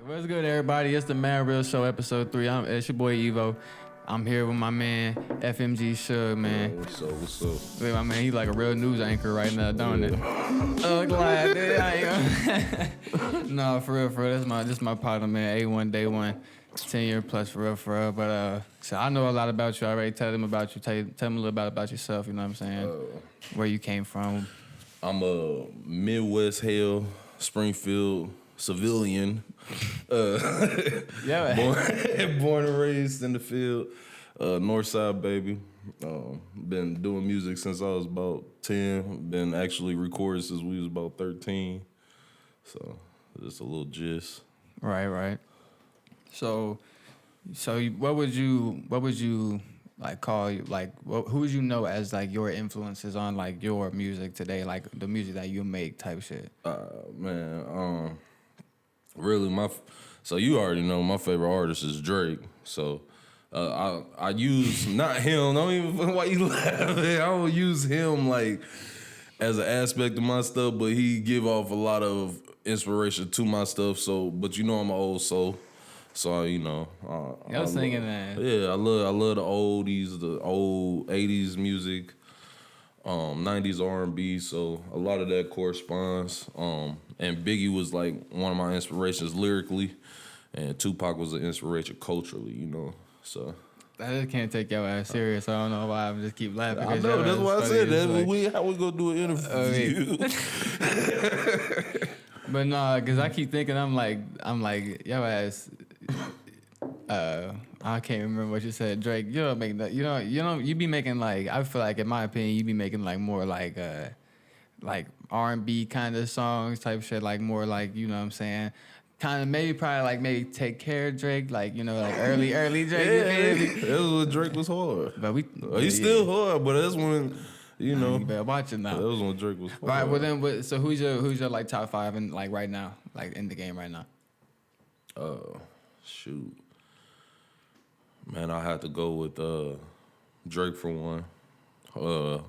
What's good, everybody? It's the Man Real Show, episode 3. It's your boy Evo. I'm here with my man FMG Suge, man. What's up? What's up? Wait, my man, he like a real news anchor right now, don't it? Glad, no, for real. This my partner, man. A1 Day 1, 10 year plus, for real. But so I know a lot about you already. Tell them about you. Tell them a little bit about yourself. You know what I'm saying? Where you came from. I'm a Midwest Hale, Springfield civilian. Yeah, born and raised in the field, North Side baby. Been doing music since I was about 10. Been actually recording since we was about 13. So just a little gist. Right. So what would you like call you, like who would you know as like your influences on like your music today, like the music that you make type shit? Man, really so you already know my favorite artist is Drake. So I use not him. Don't even why you laughing. I don't use him like as an aspect of my stuff, but he give off a lot of inspiration to my stuff. So, but you know I'm an old soul. So I was singing that. Yeah, I love the oldies, the old 80s music, 90s R&B. So a lot of that corresponds. And Biggie was like one of my inspirations lyrically, and Tupac was an inspiration culturally. So. I just can't take your ass serious. I don't know why I just keep laughing. I know, that's why I said that. Like, how we gonna do an interview? But no, because I keep thinking I'm like, yo ass. I can't remember what you said, Drake. You don't make that. You be making like, I feel like in my opinion, you be making like more like R&B kind of songs type shit, like more like, you know what I'm saying, kind of maybe Take Care Drake, like, like early Drake. Yeah, that was when Drake was hard. But he's still hard, but that's when you better watch it now. That was when Drake was hard. Right. Well then, so who's your like top 5 in like right now, like in the game right now? Shoot, man, I had to go with Drake for one.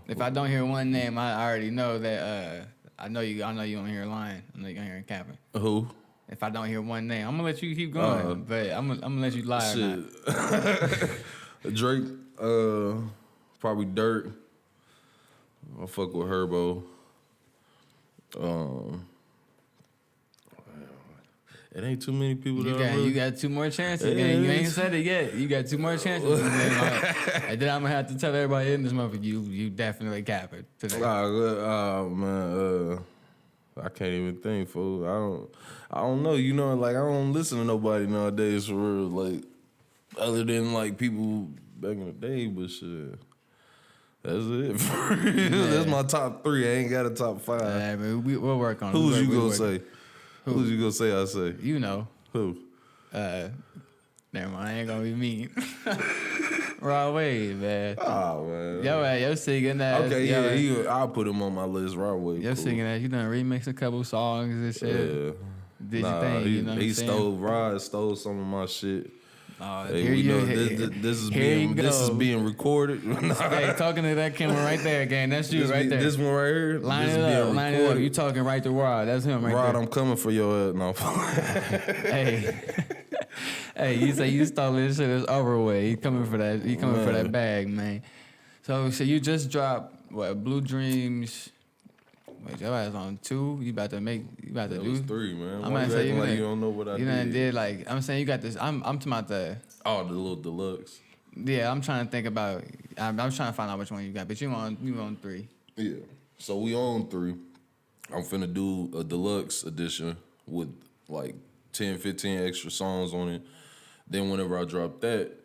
If I don't hear one name, I already know that I know you don't hear lying. I know you're gonna hear capping. Who? If I don't hear one name, I'm gonna let you keep going, but I'm gonna let you lie. Shit. Drake, probably Dirt. I fuck with Herbo. It ain't too many people you got 2 more chances. You ain't said it yet. You got 2 more chances. And then I'm gonna have to tell everybody in this motherfucker, you definitely capping today. Man, I can't even think, fool. I don't know. Like I don't listen to nobody nowadays for real. Like other than like people back in the day, but shit. That's it. For real. Yeah. That's my top 3. I ain't got a top 5. Yeah, man, we'll work on it. Who's you gonna say? Who's you gonna say? I say. You know. Who? Never mind. I ain't gonna be mean. Rod Wave, man. Oh man. Yo singing that. Okay, I'll put him on my list. Rod Wave. Yo singing that. You done remixed a couple songs and shit. Yeah. Did your thing. Rod stole some of my shit. This is being recorded. Hey, talking to that camera right there, gang. That's you right there. This one right here. Line it up. You talking right to Rod. That's him right there. Rod, I'm coming for your ass. No. Hey, you say you stole this shit. It's over with. He coming for that. He coming for that bag, man. So you just dropped what? Blue Dreams. Wait, your ass on 2. You about to do? Was 3, man. I'm gonna say you don't know what I did. You done did like, I'm saying you got this. I'm talking about the little deluxe. Yeah, I'm trying to think about. I'm trying to find out which one you got, but you on 3. Yeah. So we on 3. I'm finna do a deluxe edition with like 10, 15 extra songs on it. Then whenever I drop that,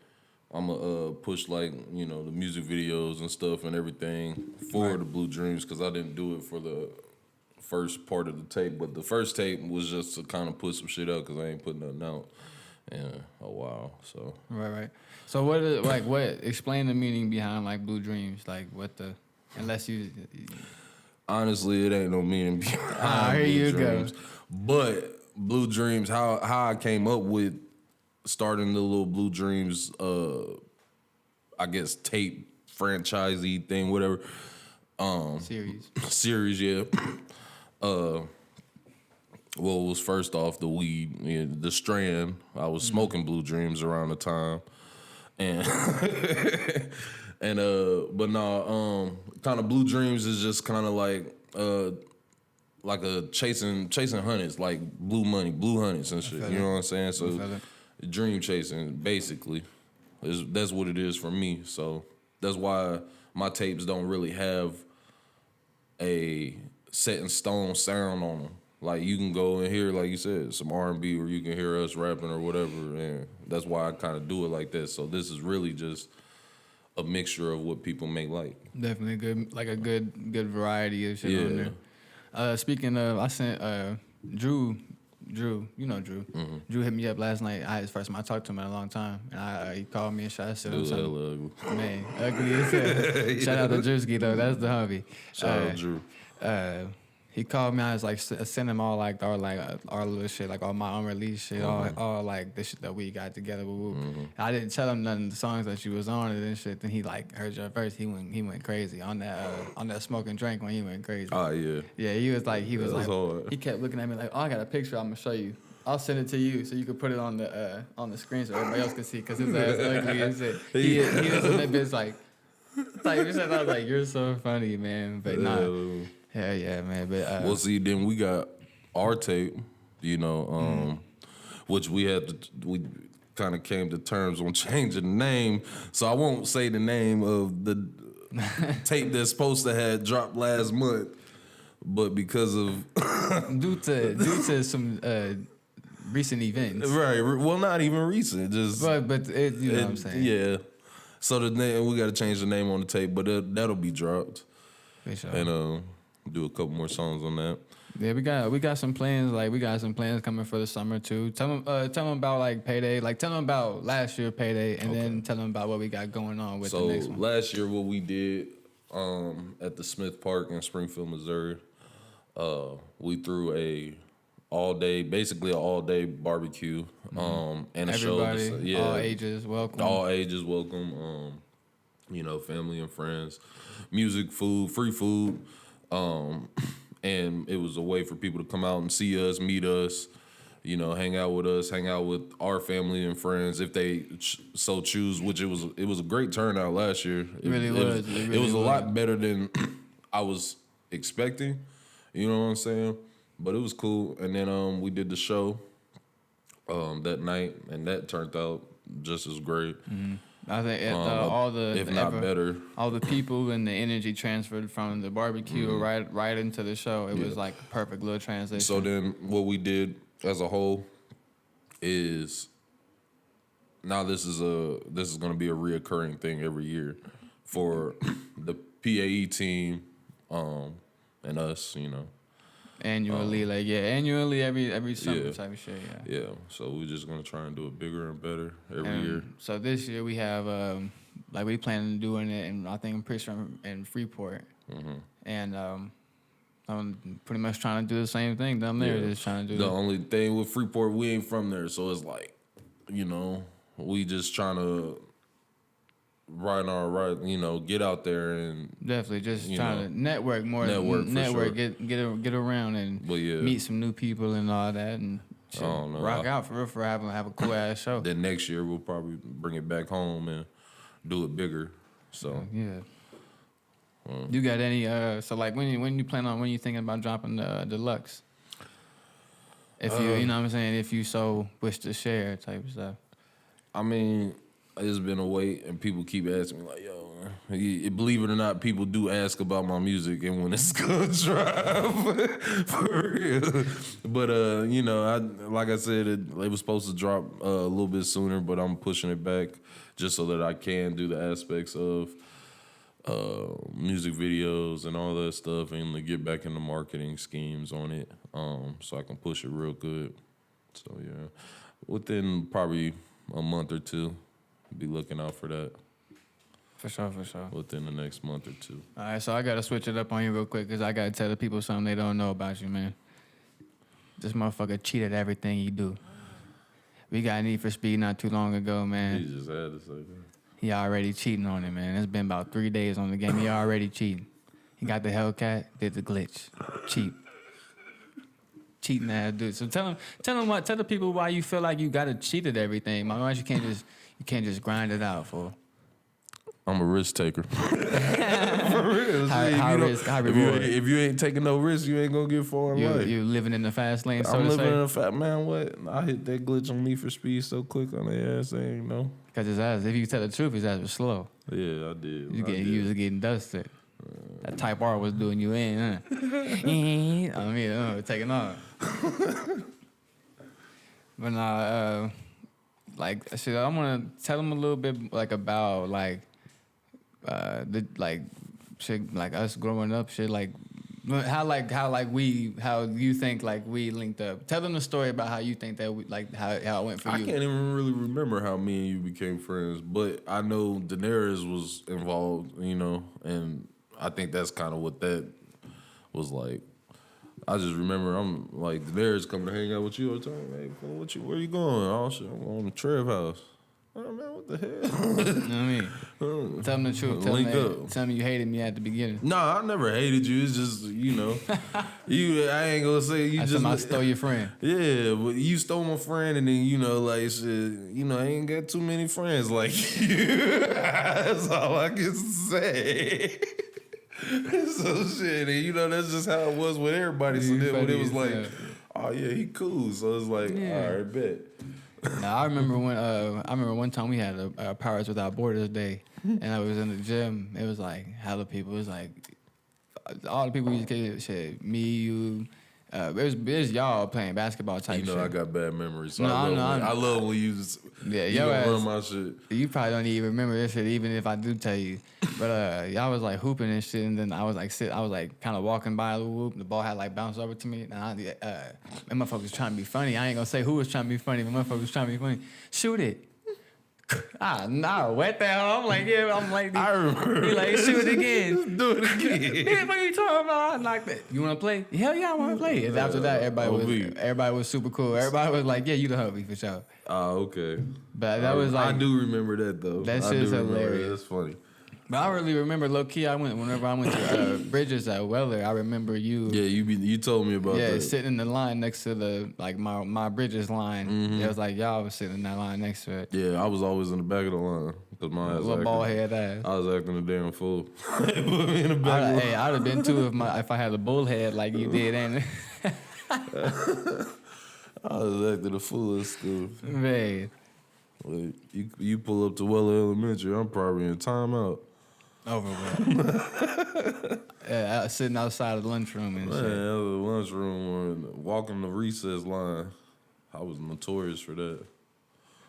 I'm gonna push like the music videos and stuff and everything for the Blue Dreams, because I didn't do it for the first part of the tape. But the first tape was just to kind of put some shit out because I ain't putting nothing out in a while. So right. So what explain the meaning behind like Blue Dreams, like unless you. Honestly, it ain't no meaning behind here Blue you Dreams. go. But Blue Dreams, how I came up with starting the little Blue Dreams, I guess tape franchisee thing, whatever. Series, yeah. Well, it was first off the weed, the strand. I was smoking Blue Dreams around the time, and and but no, kind of Blue Dreams is just kind of like a chasing hundreds, like blue money, blue hundreds and shit. You know what I'm saying? So dream chasing, basically, that's what it is for me. So that's why my tapes don't really have a set in stone sound on them. Like you can go and hear, like you said, some R&B, or you can hear us rapping or whatever, and that's why I kind of do it like that. So this is really just a mixture of what people may like. Definitely good, like a good variety of shit on there. Speaking of, I sent Drew, you know Drew. Mm-hmm. Drew hit me up last night. It's the first time I talked to him in a long time, and he called me and shot. I said, man, ugly as hell. Shout out to Drewski though, that's the hubby. Shout out Drew. He called me. I was like, send him all like our little shit, like all my unreleased shit, all like the shit that we got together. Mm-hmm. I didn't tell him none of the songs that you was on it and shit. Then he like heard your verse. He went crazy on that smoke and drink when he went crazy. Oh yeah. Yeah, he was like hard. He kept looking at me like, oh, I got a picture. I'm gonna show you. I'll send it to you so you can put it on the screen so everybody else can see because his ass ugly as shit. He was in that bitch like I was like, you're so funny, man. But nah. Hell yeah, man. But well, see, then we got our tape, which we kind of came to terms on changing the name. So I won't say the name of the tape that's supposed to have dropped last month, but because of due to some recent events, right? Well, not even recent, just but you know what I'm saying, yeah. So the name, we got to change the name on the tape, but that'll be dropped, for sure. And do a couple more songs on that. Yeah, we got some plans. Like we got some plans coming for the summer too. Tell them about like Payday. Like tell them about last year Payday, and then tell them about what we got going on with the next one. So last year, what we did at the Smith Park in Springfield, Missouri, we threw basically an all day barbecue, and a everybody, show. Yeah, all ages welcome. All ages welcome. Family and friends, music, food, free food. And it was a way for people to come out and see us, meet us, hang out with us, hang out with our family and friends if they so choose. Which it was a great turnout last year. It really was. It was a lot better than I was expecting. You know what I'm saying? But it was cool. And then we did the show that night, and that turned out just as great. Mm-hmm. I think better. All the people and the energy transferred from the barbecue right into the show. It was like a perfect little transition. So then what we did as a whole is now this is going to be a reoccurring thing every year for the PAE team and us, Annually, annually every summer type of shit, yeah. Yeah, so we're just gonna try and do it bigger and better every year. So this year we have we plan on doing it, and I think I'm pretty sure in Freeport, and I'm pretty much trying to do the same thing down there. Just trying to do the only thing with Freeport, we ain't from there, so it's like, we just trying to get out there and definitely just trying to network more. Network, sure. get around and meet some new people and all that, and rock out for real, for have a cool ass show. Then next year we'll probably bring it back home and do it bigger. So yeah. You got any? So like when you thinking about dropping the deluxe? If you know what I'm saying, if you so wish to share type of stuff. I mean, it's been a wait, and people keep asking me like, "Yo, believe it or not, people do ask about my music and when it's gonna drop for real." But like I said, it was supposed to drop a little bit sooner, but I'm pushing it back just so that I can do the aspects of music videos and all that stuff, and to get back into marketing schemes on it, so I can push it real good. So yeah, within probably a month or two. Be looking out for that. For sure. Within the next month or two. All right, so I got to switch it up on you real quick because I got to tell the people something they don't know about you, man. This motherfucker cheated everything he do. We got Need for Speed not too long ago, man. He just had to say that. He already cheating on it, man. It's been about 3 days on the game. He already cheating. He got the Hellcat, did the glitch. Cheap. cheating ass dude. So tell the people why you feel like you gotta cheat at everything. Why you can't just grind it out for. I'm a risk taker. For real. High risk, high reward. If you ain't taking no risk, you ain't gonna get far in life. You living in the fast lane. So I'm to living say. in a fat man. What? I hit that glitch on Need for Speed so quick on their ass, ain't know. Cause his ass, if you tell the truth, his ass was slow. Yeah, I did. You was getting dusted. That Type R was doing you in, huh? I mean, taking off. But nah, like shit, I want to tell them a little bit like about like the like shit like us growing up, shit like how you think like we linked up. Tell them the story about how you think that we like how it went for you. I can't even really remember how me and you became friends, but I know Daenerys was involved, you know, and I think that's kind of what that was like. I just remember I'm like Daenerys coming to hang out with you all the time. Hey, where you going? Oh shit, I'm on the Trev house. Oh man, what the hell? You know what I mean? Tell them the truth. Tell me you hated me at the beginning. No, I never hated you. It's just, you know, I ain't gonna say you I stole your friend. Yeah, but you stole my friend, and then you know, like shit, you know, I ain't got too many friends like you. That's all I can say. So shit, and you know, that's just how it was with everybody. So then when it was like, oh yeah, he cool. So it's like, all right, bet. Now I remember one time we had a Pirates Without Borders day, and I was in the gym. It was like hella people. It was like all the people we used to shit. Me, you. It was y'all playing basketball type shit. You know, I got bad memories. So No, I love when you just run my shit. You probably don't even remember this shit, even if I do tell you. But y'all was like hooping and shit, and then I was like kind of walking by the whoop. The ball had like bounced over to me, and motherfucker was trying to be funny. I ain't gonna say who was trying to be funny, but motherfucker was trying to be funny. Shoot it. No, what the hell? I'm like, yeah, I'm like, I remember. He like, shoot it again. Do it again. What are you talking about? I knocked that. You want to play? Hell yeah, I want to play. And after that, everybody was super cool. Everybody was like, yeah, you the hubby for sure. Oh, okay. But that was like, I do remember that though. That shit's hilarious. That's funny. But I really remember low key. Whenever I went to Bridges at Weller. I remember you. Yeah, you told me about that. Yeah, sitting in the line next to the like my Bridges line. Mm-hmm. It was like y'all was sitting in that line next to it. Yeah, I was always in the back of the line because my ass little bald head ass. I was acting a damn fool. Put me in the back. Hey, I'd have been too if I had a bull head like you did, ain't it? I was acting a fool at school. Man. Like, you pull up to Weller Elementary, I'm probably in timeout. Over with. Yeah, sitting outside of the lunchroom and shit. Man, out of the lunchroom or walking the recess line. I was notorious for that.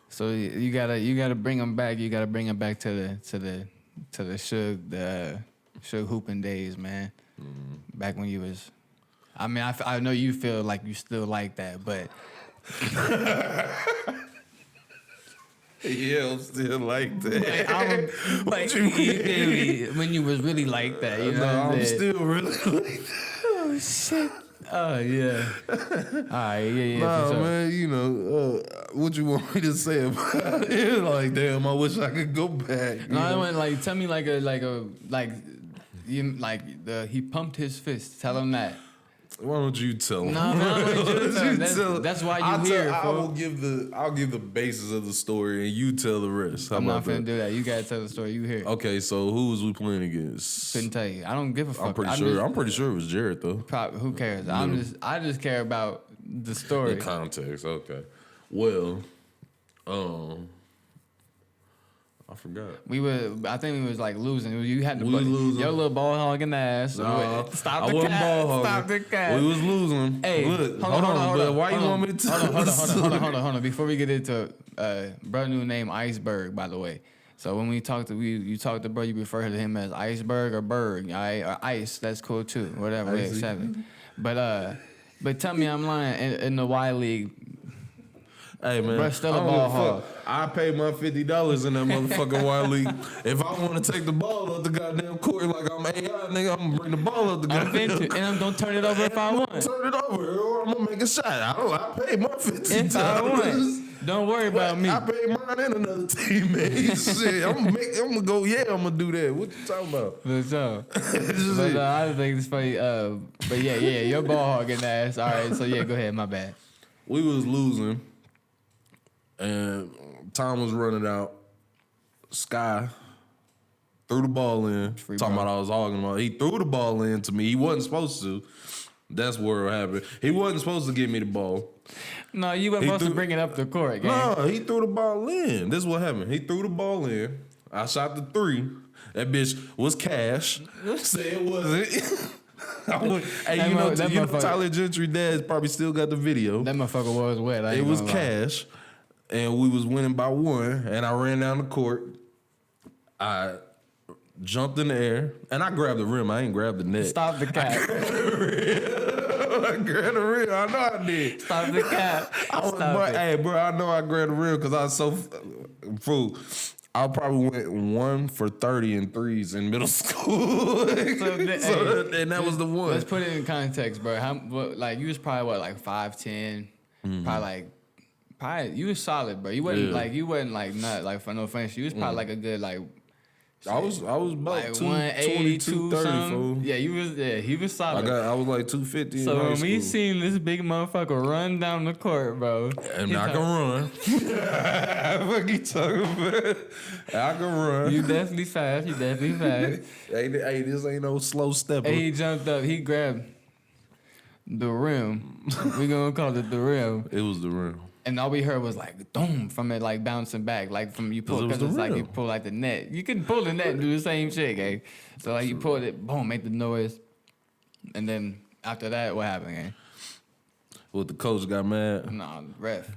So you gotta bring them back. You gotta bring them back to the Suge hooping days, man. Mm-hmm. Back when you was, I mean, I know you feel like you still like that, but. Yeah, I'm still like that. What you mean? When you was really like that, you know? No, I'm still really like that. Oh shit. Oh yeah. All right, yeah. Nah, sure. man, you know what you want me to say about it? Like, damn, I wish I could go back. No, I went like tell me he pumped his fist. Tell him that. Why don't you tell him? No, that's why you here. I'll give the basis of the story and you tell the rest. I'm not finna do that. You gotta tell the story. You here? Okay, so who was we playing against? Couldn't tell you. I don't give a fuck. I'm pretty sure it was Jared though. Who cares? I just care about the story. The context. Okay. Well, I forgot. I think we was like losing. You had to losing. Your little ball hog in the ass. Nah, Stop the cat. Stop the cat. We was losing. Hey, look, hold on. But why you want me to tell Hold on. Before we get into brother new name Iceberg, by the way. So when you talk to bro, you refer to him as Iceberg or Berg, all right? Or Ice. That's cool too. Whatever. Yeah, 7. But tell me I'm lying. In the Y League. Hey man, Bruh, still a ball hog. I paid my $50 in that motherfucking Y League. If I want to take the ball up the goddamn court like I'm AI, nigga, I'm gonna bring the ball up the goddamn court. And I'm gonna turn it over if I want. Turn it over, or I'm gonna make a shot. I paid my $50. If I want. Don't worry about me. I paid mine and another teammate. Shit, I'm gonna go. Yeah, I'm gonna do that. What you talking about? For sure. But I just think it's funny. But yeah, your ball hogging ass. All right, so yeah, go ahead. My bad. We was losing, and time was running out. Sky threw the ball in. Talking about I was hogging about. He threw the ball in to me. He wasn't supposed to. That's where it happened. He wasn't supposed to give me the ball. No, you weren't supposed to bring it up the court, gang. No, he threw the ball in. This is what happened. He threw the ball in. I shot the 3. That bitch was cash. Say it wasn't. Hey, you know Tyler Gentry dad's probably still got the video. That motherfucker was wet. It was cash, and we was winning by 1. And I ran down the court. I jumped in the air, and I grabbed the rim. I ain't grabbed the net. Stop the cap. I grabbed the rim. I know I did. Stop the cap. Hey, bro, I know I grabbed the rim because I was so fool. I probably went 1 for 30 in threes in middle school. And that was the one. Let's put it in context, bro. Like you was probably what, like 5'10", probably you was solid, bro. You wasn't like not like for no offense. You was probably like a good like. I was about like 220, 230. He was solid. I was like 250. So when we school. seen this big motherfucker run down the court, bro, and I can run. What you talking about? I can run. You definitely fast. Hey, this ain't no slow stepper. And he jumped up. He grabbed the rim. We gonna call it the rim. It was the rim. And all we heard was like, boom, from it like bouncing back, like from you pull, because it's like you pull like the net. You can pull the net and do the same shit, gang. So like you pulled it, boom, make the noise. And then after that, what happened, gang? Well, the coach got mad. Nah, ref.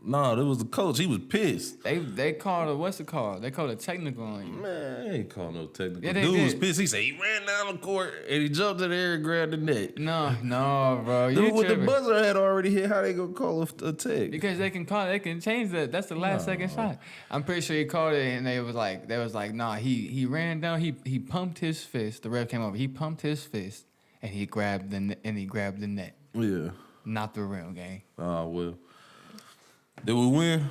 No, it was the coach. He was pissed. They called a, what's it called? They called a technical on you. Man, I ain't called no technical. Yeah, Dude was pissed. He said he ran down the court and he jumped in the air and grabbed the net. No, bro. Dude, with the buzzer had already hit, how they gonna call a tech? Because they can change that. That's the last second shot. I'm pretty sure he called it and they was like, nah, he ran down, he pumped his fist. The ref came over. He pumped his fist and he grabbed the net. Yeah. Not the rim, gang. Oh, well. Did we win?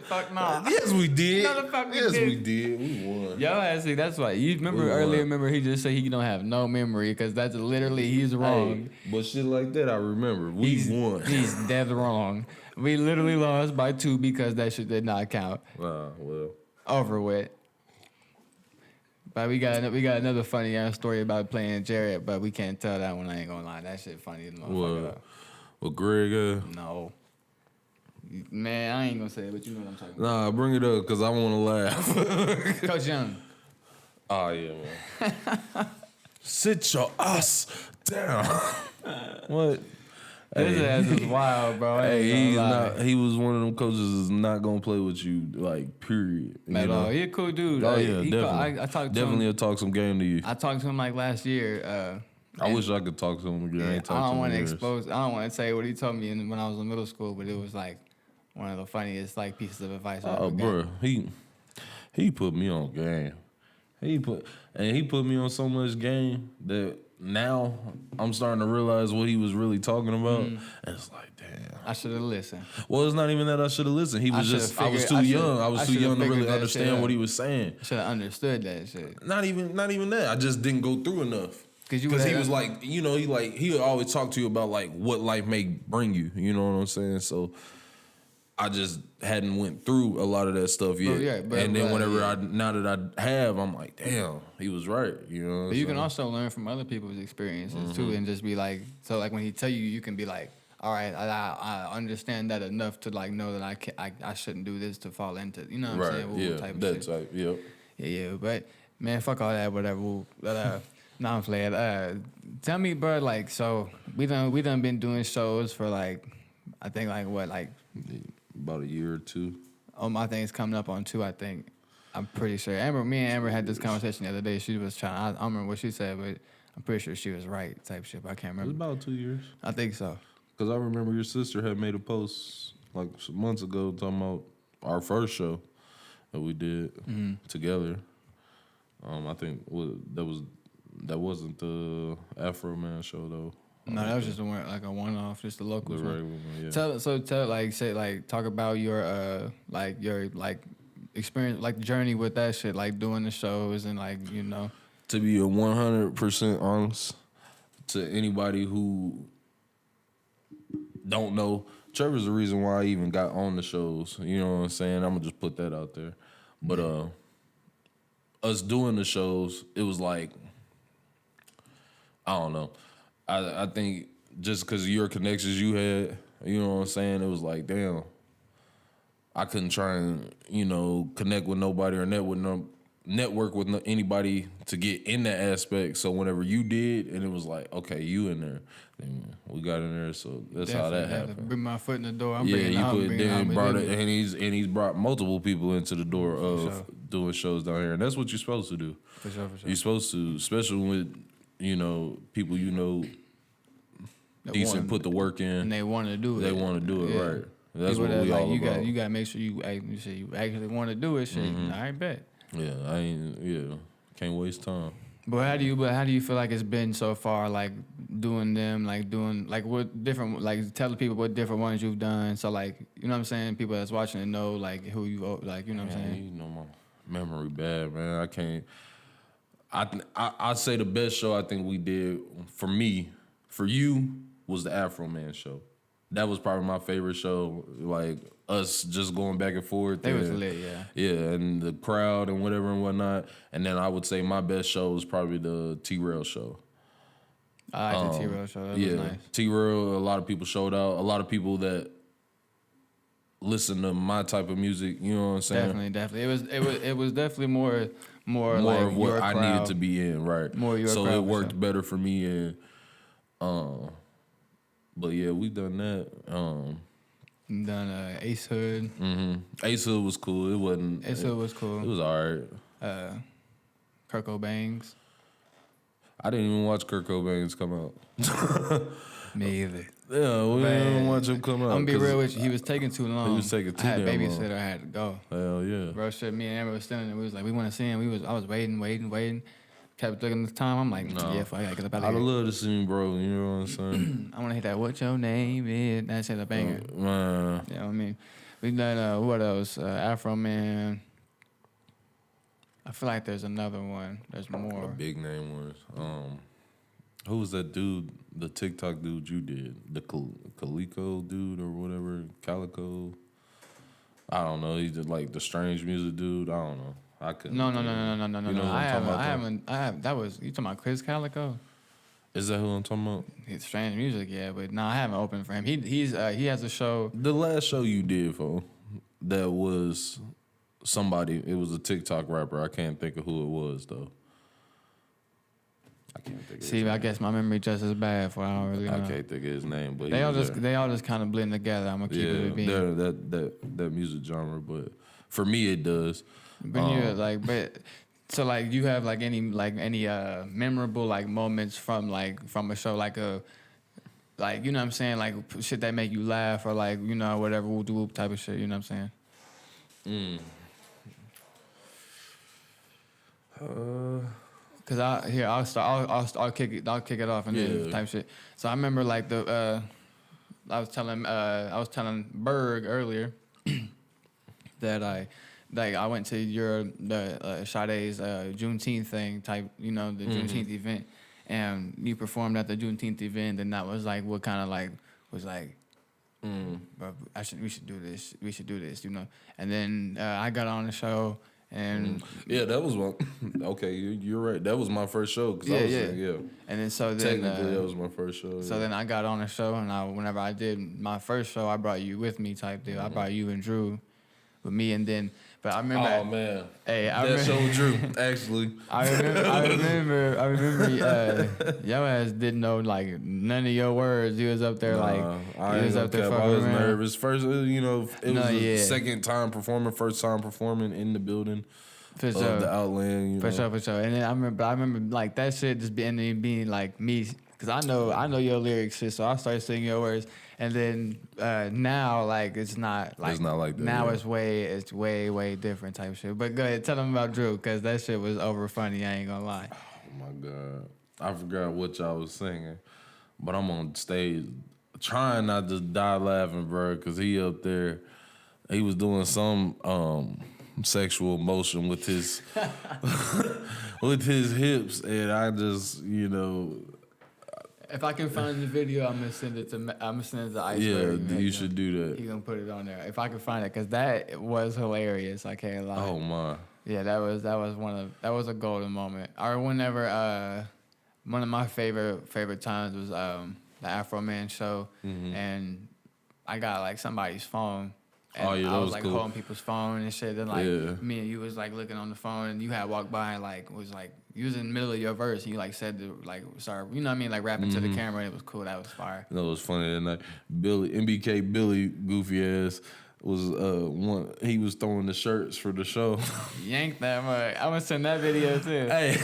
Fuck nah. Yes, we did. No, the fuck we yes, did. we did. We won. Yo, see, that's why. You remember he just said he don't have no memory because that's literally he's wrong. Hey, but shit like that, I remember. We won. He's dead wrong. We literally lost by 2 because that shit did not count. Well. Over with. But we got another funny ass story about playing Jared, but we can't tell that one. I ain't gonna lie. That shit funny as motherfucker. Well, Greg. No. Man, I ain't gonna say it, but you know what I'm talking about. Nah, bring it up because I want to laugh. Coach Young. Oh, yeah, man. Sit your ass down. What? His ass is wild, bro. He was one of them coaches that's not gonna play with you, like, period. At all. He a cool dude. Oh, yeah, definitely. I talked to him. Definitely talk some game to you. I talked to him like last year. I wish I could talk to him again. I don't want to say what he told me when I was in middle school, but it was like one of the funniest like pieces of advice. Bro, he put me on game. He put me on so much game that now I'm starting to realize what he was really talking about. And it's like, damn, I should have listened. Well, it's not even that I should have listened. I was too young. I was too young to really understand what he was saying. Should have understood that shit. Not even that. I just didn't go through enough. Because he was like, you know, he would always talk to you about like what life may bring you. You know what I'm saying? So I just hadn't went through a lot of that stuff yet. And then now that I have, I'm like, damn, he was right. You know. But you can also learn from other people's experiences too, and just be like, so like when he tell you, you can be like, all right, I understand that enough to like know that I shouldn't do this to fall into, you know what I'm saying? Type of shit. Type. Yep. Yeah. But man, fuck all that, whatever. Nah, I'm playing. Tell me, bro, like, so we done been doing shows for like, I think like what, like about a year or 2. I think it's coming up on 2. I think I'm pretty sure. Me and Amber had this conversation the other day. She was trying. I don't remember what she said, but I'm pretty sure she was right. Type shit. But I can't remember. It was about 2 years. I think so. Because I remember your sister had made a post like some months ago talking about our first show that we did together. I think that wasn't the Afro Man show though. No, that was just like a one-off, just the The locals. regular one, yeah. Talk about your experience, like journey with that shit, like doing the shows and like To be 100% honest, to anybody who don't know, Trevor's the reason why I even got on the shows. You know what I'm saying? I'm gonna just put that out there. But us doing the shows, it was like, I don't know. I think just because of your connections you had, you know what I'm saying, it was like, damn, I couldn't try and, connect with nobody or network with anybody to get in that aspect. So whenever you did, and it was like, okay, you in there, then we got in there. So that's how that happened. Bring my foot in the door. He's brought multiple people into the door of doing shows down here, and that's what you're supposed to do. For sure. You're supposed to, especially with people decent, put the work in, and they want to do it. They want to do it, yeah. right? That's people what we all you about. You got to make sure you actually want to do it. Shit, I bet. Yeah, can't waste time. But how do you feel like it's been so far? Like doing what different, like telling people what different ones you've done. So like, you know what I'm saying? People that's watching and know like who you like. You know what I'm saying? My memory bad, man. I can't. I'd say the best show I think we did for me, for you, was the Afro Man show. That was probably my favorite show. Like us just going back and forth. They was lit, yeah. Yeah, and the crowd and whatever and whatnot. And then I would say my best show was probably the T-Rail show. I like the T-Rail show. That was nice. T-Rail, a lot of people showed out. A lot of people that listen to my type of music, you know what I'm saying? Definitely. It was definitely more like of what your I crowd. needed to be in, right? More your so crowd, it worked for sure. better for me, and but yeah, we done that. Done Ace Hood. Ace Hood was cool. It wasn't. Ace Hood was cool. It was alright. Kurt Cobain's. I didn't even watch Kurt Cobain's come out. Me either. Yeah, we didn't watch him come out. I'm gonna be real with you. He was taking too long. He was taking too I had a damn babysitter. long. I had to go. Hell yeah. Bro, shit. Me and Amber was standing there. We was like, we want to see him. I was waiting. Kept looking at the time. I'm like, yeah, fuck, I gotta get up out I'd of have here. loved to see him, bro. You know what I'm saying? I want to hit that. What your name is? That shit a banger. Man. You know what I mean? We done what else? Afro Man. I feel like there's another one. There's more. A big name was. Who was that dude? The TikTok dude you did? The Calico dude or whatever? Calico? I don't know. He did like the strange music dude. I don't know. I couldn't. No. You know what I I'm talking about? haven't. That was you talking about Chris Calico? Is that who I'm talking about? It's strange music, yeah, but no, I haven't opened for him. He has a show. The last show you did, for that was somebody. It was a TikTok rapper. I can't think of who it was though. I can't think of his See, name. I guess my memory just as bad for I don't really know. I can't think of his name, but They all just kind of blend together. I'm gonna keep it at being. that music genre, but for me it does. But so like you have like any memorable like moments from a show like you know what I'm saying, like shit that make you laugh or like whatever whoop whoop type of shit, you know what I'm saying? Cause I'll kick it off and then type shit. So I remember like I was telling Berg earlier that I went to the Sade's Juneteenth thing type, the Juneteenth event, and you performed at the Juneteenth event, and that was like what kind of like was like, bro, we should do this, and then I got on the show. And yeah, that was one. Okay, you're right. That was my first show. Cause I was saying, And then technically that was my first show. So then I got on the show, and whenever I did my first show, I brought you with me type deal. I brought you and Drew with me, and then. But I remember. Oh man. Hey, that show with Drew actually. I remember. Your ass didn't know like none of your words. You was up there I was up there fucking I was around. Nervous. First, it was the second time performing, first time performing in the building. For sure. The Outland. For sure. And then I remember like that shit just being like me, cause I know your lyrics shit. So I started singing your words. And then now, like it's not like that. Now it's way different type shit. But go ahead, tell them about Drew, cause that shit was over funny. I ain't gonna lie. Oh my god, I forgot what y'all was singing, but I'm on stage trying not to die laughing, bro, because he up there. He was doing some sexual motion with his with his hips, and I just, If I can find the video, I'm gonna send it to yeah, Iceberg. you should do that. He gonna put it on there if I can find it, cause that was hilarious. I can't lie. Oh my. Yeah, that was that was a golden moment. Or whenever one of my favorite times was the Afro Man show, and I got like somebody's phone. And Oh, yeah, I that was was like cool. holding people's phone and shit. Then like Yeah. me and you was like looking on the phone, and you had walked by and like was like you was in the middle of your verse, and you like said to like sorry, you know what I mean, like rapping to the camera. And it was cool. That was fire. You know, it was funny that night. MBK Billy, goofy ass, was one. He was throwing the shirts for the show. Yank that mug. I'm gonna send that video too. Hey,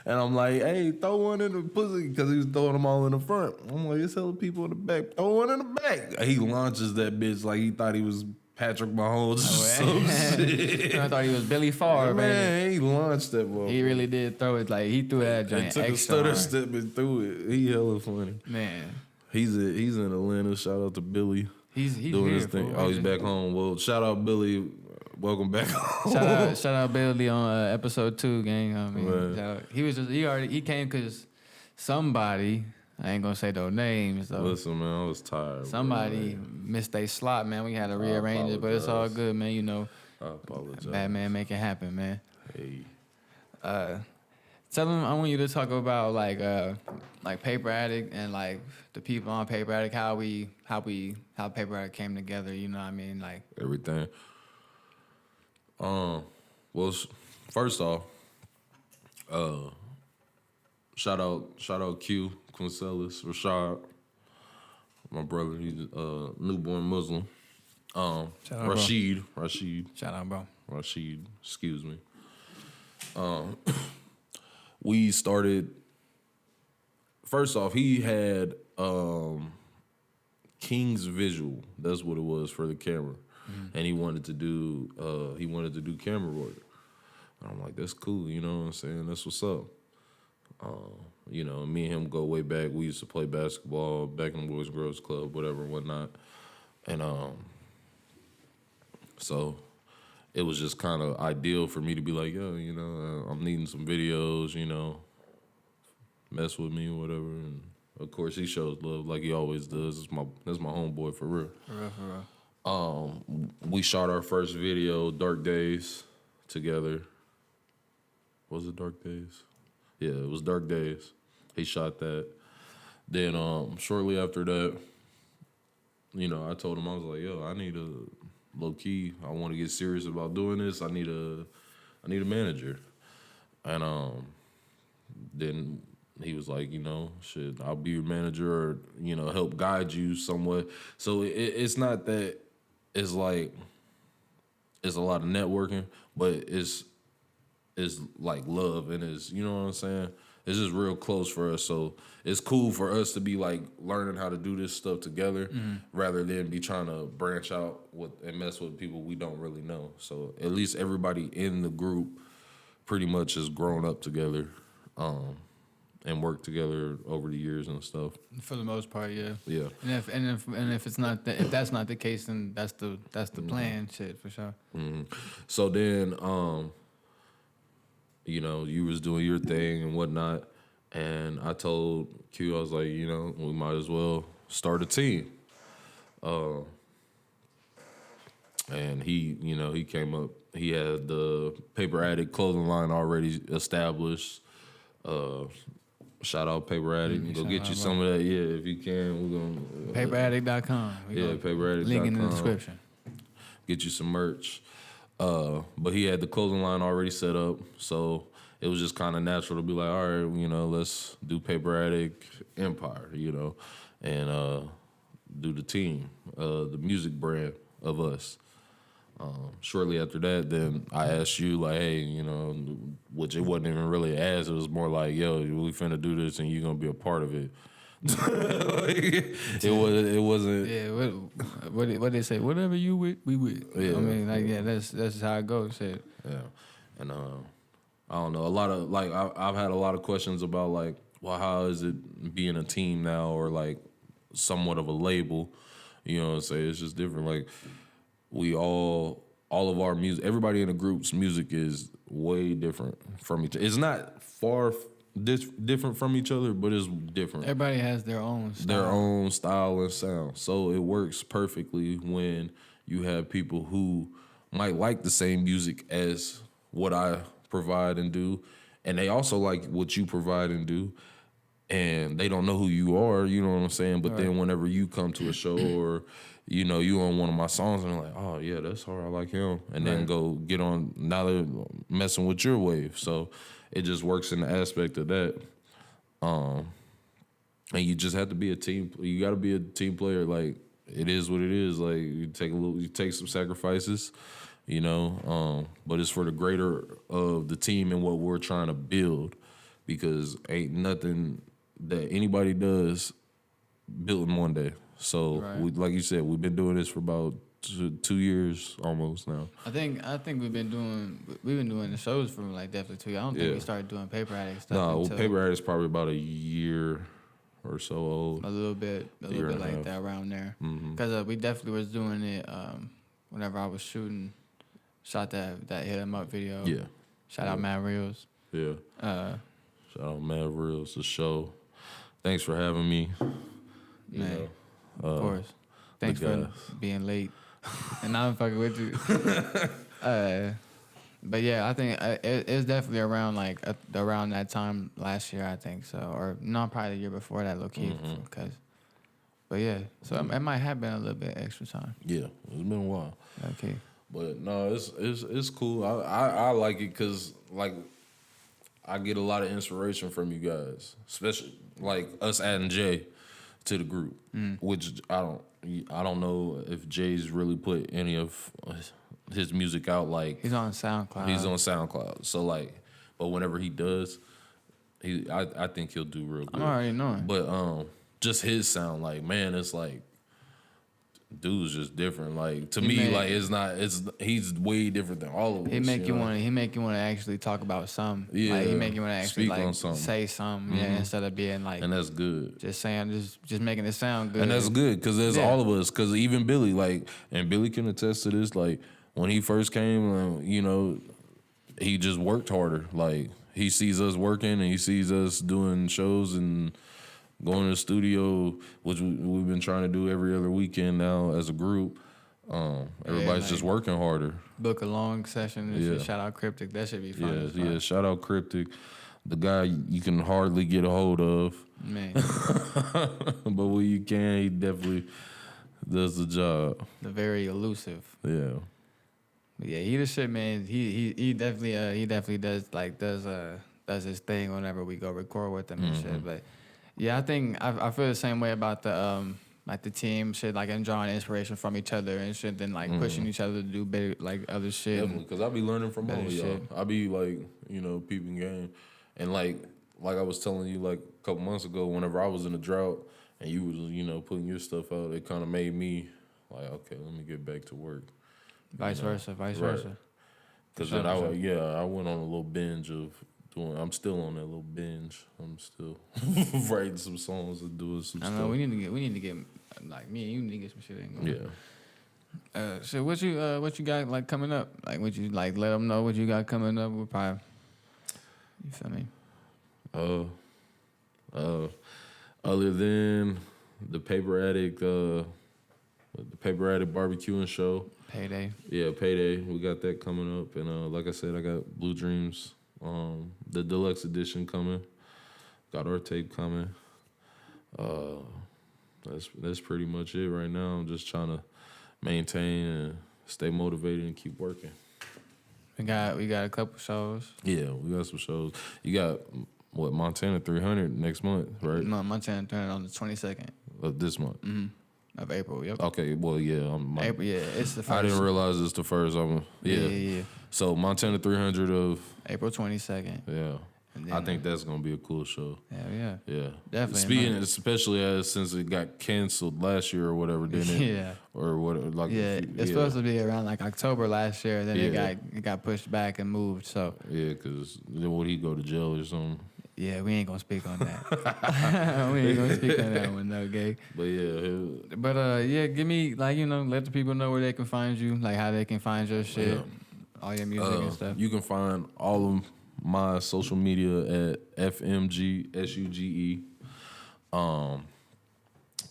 and I'm like, hey, throw one in the pussy, because he was throwing them all in the front. I'm like, it's hella people in the back. Throw one in the back. He launches that bitch like he thought he was Patrick Mahomes or some shit. I thought he was Billy Favre, Man, he launched that motherfucker. He really did throw it like he threw that joint And took a extra stutter hard. stepping through it. He hella funny. Man, He's in Atlanta. Shout out to Billy. he's doing here his thing. fool. Oh, he's back home. Well, shout out Billy. Welcome back home. Shout out Billy on episode 2, gang. I mean, Right. shout out. He came because somebody, I ain't gonna say no names though. Listen, man, I was tired. Somebody bro, missed their slot, man. We had to rearrange it, but it's all apologize. good, man. You know, I apologize. bad man make it happen, man. Hey. Tell them I want you to talk about like Paper Addict and like the people on Paper Addict, how Paper Addict came together. You know what I mean? Like Everything. Well, first off, shout out Q, Quincelis, Rashad, my brother. He's a newborn Muslim. Shout out, Rashid, shout out, bro. Rashid, excuse me. We started. First off, he had King's visual. That's what it was for the camera, and he wanted to do camera work. And I'm like, that's cool. You know what I'm saying? That's what's up. Me and him go way back. We used to play basketball back in the Boys and Girls Club, whatever, and whatnot. And so it was just kind of ideal for me to be like, yo, I'm needing some videos, mess with me, whatever. And of course, he shows love like he always does. That's my homeboy for real. For real. We shot our first video, Dark Days, together. Was it Dark Days? Yeah, it was Dark Days. He shot that. Then shortly after that, I told him, I was like, yo, I need a low key. I want to get serious about doing this. I need a manager. And then he was like, shit, I'll be your manager or, help guide you somewhat. So it's not that it's like it's a lot of networking, but it's like love and it's, you know what I'm saying? It's just real close for us. So it's cool for us to be like learning how to do this stuff together rather than be trying to branch out and mess with people we don't really know. So at least everybody in the group pretty much has grown up together and worked together over the years and stuff. For the most part, yeah. Yeah. And if it's not if that's not the case, then that's the plan, shit, for sure. So then, you was doing your thing and whatnot, and I told Q, I was like, we might as well start a team. And he came up. He had the Paper Addict clothing line already established. Shout out Paper Addict. Go get you some of that, yeah, if you can. We're gonna Paperaddict.com. paperaddict.com. Link in the description. Get you some merch. But he had the clothing line already set up, so it was just kind of natural to be like, all right, let's do Paper Addict Empire, and do the team, the music brand of us. Shortly after that, then I asked you, like, hey, which it wasn't even really asked. It was more like, yo, we finna do this and you're going to be a part of it. It wasn't. Yeah, what they say? Whatever you with, we with. Yeah, I mean, that's how it goes. Shit. Yeah, and I don't know. A lot of I've had a lot of questions about like well, how is it being a team now or like somewhat of a label? You know what I'm saying? It's just different. Like we all of our music, everybody in the group's music is way different from each other. It's not far different from each other, but it's different. Everybody has their own style. Their own style and sound. So it works perfectly when you have people who might like the same music as what I provide and do, and they also like what you provide and do, and they don't know who you are, you know what I'm saying? But then whenever you come to a show or, you know, you on one of my songs and they're like, oh yeah, that's hard, I like him. And then go get on, now they're messing with your wave. So it just works in the aspect of that. And you just have to be a team, you gotta be a team player. Like, it is what it is. Like, you take some sacrifices, you know, but it's for the greater of the team and what we're trying to build, because ain't nothing that anybody does built in one day. So, like you said, we've been doing this for about 2 years almost now. I think we've been doing the shows for like definitely 2 years. I don't think we started doing Paper Addict stuff. No, Paper Addict's probably about a year or so old. A little bit like that around there. Because we definitely was doing it whenever I was shooting. Shot that Hit 'Em Up video. Yeah. Shout out Mad Reels. Yeah. Shout out Mad Reels, the show. Thanks for having me. Man, of course. Thanks for being late. And I'm fucking with you. But yeah, I think it's definitely around around that time last year, I think so, or no, probably the year before that, low key. But yeah, so it might have been a little bit extra time. Yeah, it's been a while. Okay, but no, it's cool. I like it because like I get a lot of inspiration from you guys, especially like us adding Jay to the group, which I don't know if Jay's really put any of his music out. Like, he's on SoundCloud. He's on SoundCloud. So like, but whenever he does, I think he'll do real good. I'm already knowing. But just his sound, like, man, it's like, dude's just different. Like, to me, he's way different than all of us. He make you want to actually talk about something. Yeah, like, he make you want to actually speak on something. Say something. Yeah, instead of being like, and that's good. Just saying, just making it sound good. And that's good because there's all of us. Because even Billy, like, and Billy can attest to this. Like, when he first came, you know, he just worked harder. Like, he sees us working and he sees us doing shows and going to the studio, which we've been trying to do every other weekend now as a group. Everybody's just working harder. Book a long session and shit. Shout out Cryptic. That should be fun. Yeah, shout out Cryptic. The guy you can hardly get a hold of. Man. But when you can, he definitely does the job. The very elusive. Yeah. Yeah, he the shit, man. He definitely does his thing whenever we go record with him and shit. But yeah, I think I feel the same way about the like the team shit, like, and drawing inspiration from each other and shit, then like pushing each other to do better, like, other shit. Definitely, because I be learning from all of y'all. I be like, you know, peeping game, and like I was telling you like a couple months ago, whenever I was in a drought and you was, you know, putting your stuff out, it kind of made me like, okay, let me get back to work. Vice versa. Because then I went on a little binge of doing. I'm still on that little binge. I'm still writing some songs and doing some stuff. I know we need to get like me and you need to get some shit in going. Yeah. So what you got like coming up? Like, would you like let them know what you got coming up? We'll probably, you feel me? Other than the Paper Addict barbecuing show. Payday. Yeah, Payday. We got that coming up. And like I said, I got Blue Dreams, the deluxe edition coming. Got our tape coming. That's pretty much it right now. I'm just trying to maintain and stay motivated and keep working. We got a couple shows. Yeah, we got some shows. You got what, Montana 300 next month, right? No, Montana 300 on the 22nd of this month. Mm-hmm. Of April. Yep. Okay. Well, yeah. April. Yeah, it's the first. I didn't realize it's the first. Yeah. So Montana 300 of April 22nd. Yeah. I think that's gonna be a cool show. Yeah. Definitely. Especially since it got canceled last year or whatever, didn't it? Yeah. Or what? Like it's supposed to be around like October last year. Then it got pushed back and moved. So yeah, because then would he go to jail or something? Yeah, we ain't gonna speak on that. We ain't gonna speak on that one, no, gay. But yeah, But yeah, give me like let the people know where they can find you, like how they can find your shit, all your music and stuff. you can find all of my social media at FMG Suge.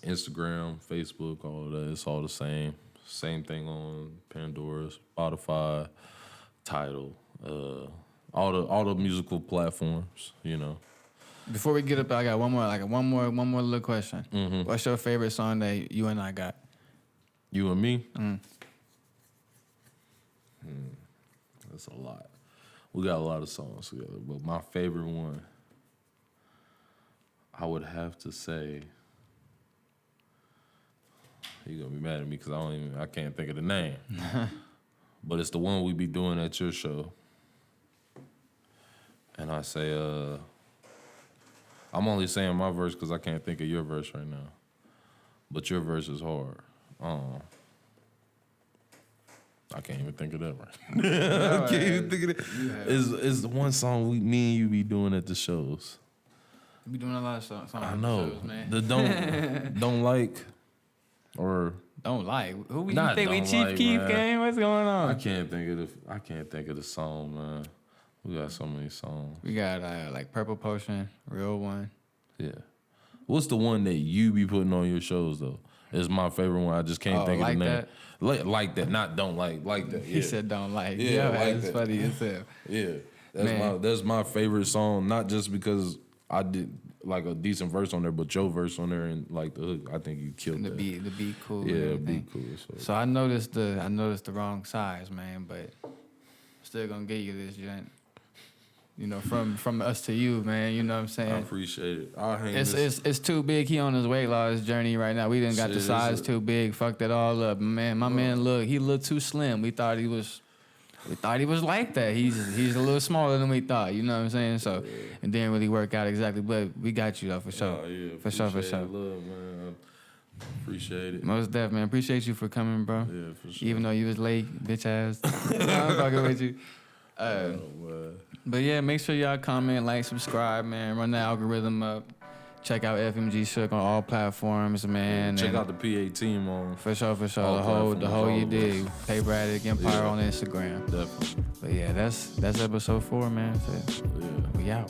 Instagram, Facebook, all of that. It's all the same. Same thing on Pandora, Spotify, Tidal, all the musical platforms. Before we get up, I got one more little question. Mm-hmm. What's your favorite song that you and I got? You and me? That's a lot. We got a lot of songs together, but my favorite one, I would have to say, you're gonna be mad at me because I can't think of the name. But it's the one we be doing at your show. And I say, I'm only saying my verse because I can't think of your verse right now. But your verse is hard. I can't even think of that right. I can't even think of it. It's the one song me and you be doing at the shows. We be doing a lot of songs. I know. Shows, man. The don't like or don't like. Who we not think we don't Chief like, Keef man. gang? What's going on? I can't think of the song, man. We got so many songs. We got like Purple Potion, Real One. Yeah. What's the one that you be putting on your shows though? It's my favorite one. I just can't think of the name. That? Like that, not don't like that. Yeah. He said don't like. Yeah, like it's that. funny as hell. Yeah, that's my favorite song. Not just because I did like a decent verse on there, but your verse on there and like the hook. I think you killed The that. beat cool. Yeah, beat cool. So I noticed the wrong size, man, but still gonna get you this joint. From us to you, man. You know what I'm saying? I appreciate it. I'll hang It's too big. He on his weight loss journey right now. We didn't got the size too big. Fucked it all up, man. My man he looked too slim. We thought he was like that. He's a little smaller than we thought. You know what I'm saying? So it didn't really work out exactly, but we got you though for sure. For sure. Love, man. Appreciate it. Most def, man. Appreciate you for coming, bro. Yeah, for sure. Even though you was late, bitch ass. I'm fucking with you. But yeah, make sure y'all comment, like, subscribe, man. Run the algorithm up. Check out FMG Suge on all platforms, man. Check out the PA team on. For sure. The whole you dig. Paper Addict Empire on Instagram. Definitely. But yeah, that's episode 4, man. So, we out.